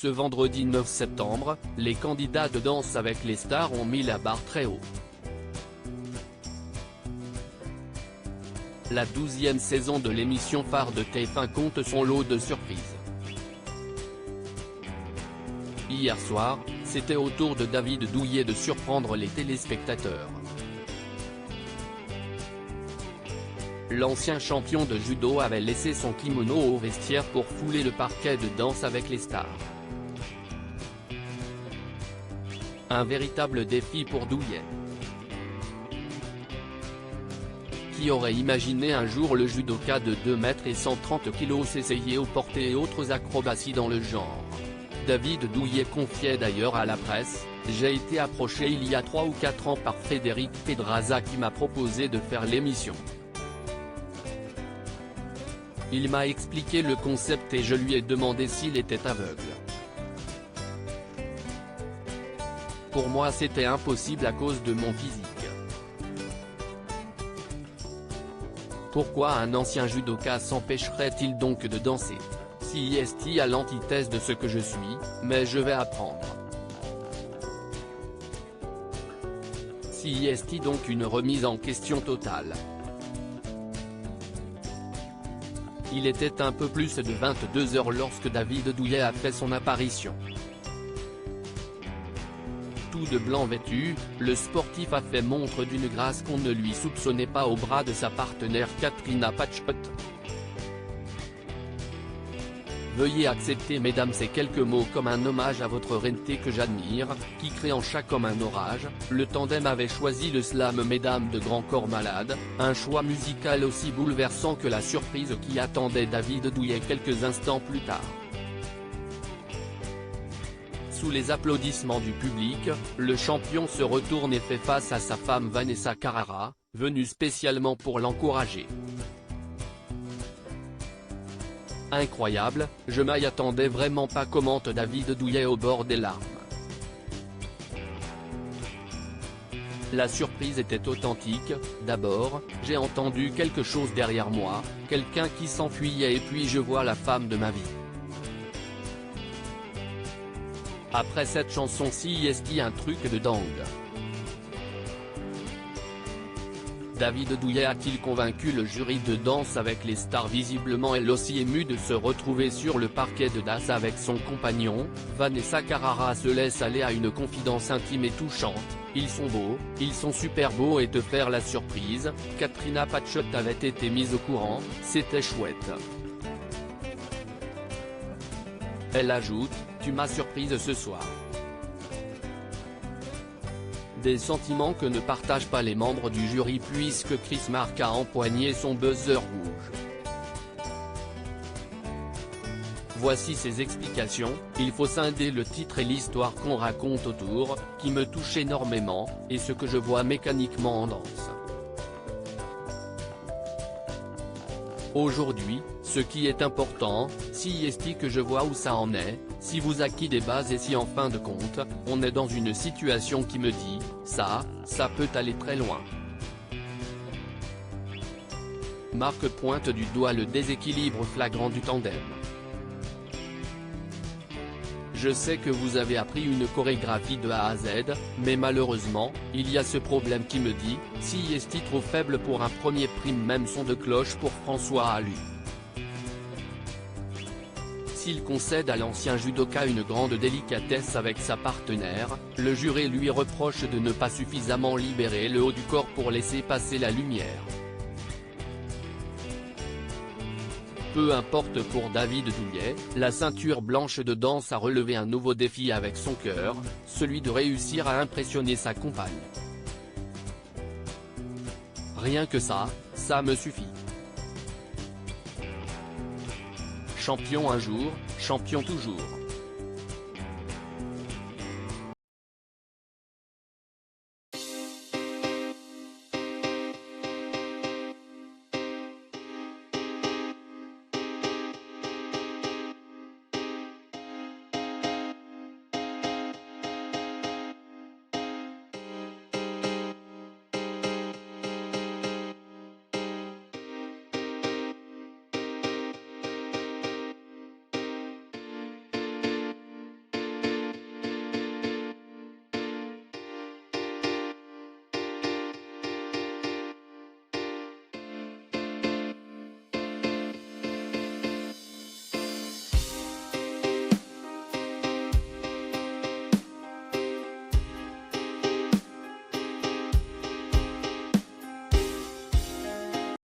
Ce vendredi 9 septembre, les candidats de Danse avec les stars ont mis la barre très haut. La 12e saison de l'émission phare de TF1 compte son lot de surprises. Hier soir, c'était au tour de David Douillet de surprendre les téléspectateurs. L'ancien champion de judo avait laissé son kimono au vestiaire pour fouler le parquet de Danse avec les stars. Un véritable défi pour Douillet. Qui aurait imaginé un jour le judoka de 2 mètres et 130 kg s'essayer au porté et autres acrobaties dans le genre. David Douillet confiait d'ailleurs à la presse: « J'ai été approché il y a 3 ou 4 ans par Frédéric Pedraza qui m'a proposé de faire l'émission. Il m'a expliqué le concept et je lui ai demandé s'il était aveugle. Pour moi c'était impossible à cause de mon physique. Pourquoi un ancien judoka s'empêcherait-il donc de danser? Si est à l'antithèse de ce que je suis, mais je vais apprendre. Si est donc une remise en question totale. » Il était un peu plus de 22 h lorsque David Douillet a fait son apparition. Tout de blanc vêtu, le sportif a fait montre d'une grâce qu'on ne lui soupçonnait pas au bras de sa partenaire Katrina Patchott. Veuillez accepter mesdames ces quelques mots comme un hommage à votre reine-té que j'admire, qui crée en chaque homme un orage. Le tandem avait choisi le slam Mesdames de Grand Corps Malade, un choix musical aussi bouleversant que la surprise qui attendait David Douillet quelques instants plus tard. Sous les applaudissements du public, le champion se retourne et fait face à sa femme Vanessa Carrara, venue spécialement pour l'encourager. Incroyable, je m'y attendais vraiment pas, commente David Douillet au bord des larmes. La surprise était authentique. D'abord, j'ai entendu quelque chose derrière moi, quelqu'un qui s'enfuyait et puis je vois la femme de ma vie. Après cette chanson, si est un truc de dingue. David Douillet a-t-il convaincu le jury de Danse avec les stars? Visiblement elle aussi émue de se retrouver sur le parquet de Danse avec son compagnon. Vanessa Carrara se laisse aller à une confidence intime et touchante: « Ils sont beaux, ils sont super beaux et te faire la surprise. Katrina Patchott avait été mise au courant, c'était chouette. » Elle ajoute: « Tu m'as surprise ce soir. » Des sentiments que ne partagent pas les membres du jury puisque Chris Mark a empoigné son buzzer rouge. Voici ses explications: « Il faut scinder le titre et l'histoire qu'on raconte autour, qui me touche énormément, et ce que je vois mécaniquement en danse. Aujourd'hui, ce qui est important, si est que je vois où ça en est, si vous acquis des bases et si en fin de compte, on est dans une situation qui me dit, ça peut aller très loin. » Marc pointe du doigt le déséquilibre flagrant du tandem. « Je sais que vous avez appris une chorégraphie de A à Z, mais malheureusement, il y a ce problème qui me dit, si est trop faible pour un premier prime, même son de cloche pour François Allu. » S'il concède à l'ancien judoka une grande délicatesse avec sa partenaire, le jury lui reproche de ne pas suffisamment libérer le haut du corps pour laisser passer la lumière. Peu importe pour David Douillet, la ceinture blanche de Danse a relevé un nouveau défi avec son cœur, celui de réussir à impressionner sa compagne. Rien que ça me suffit. Champion un jour, champion toujours.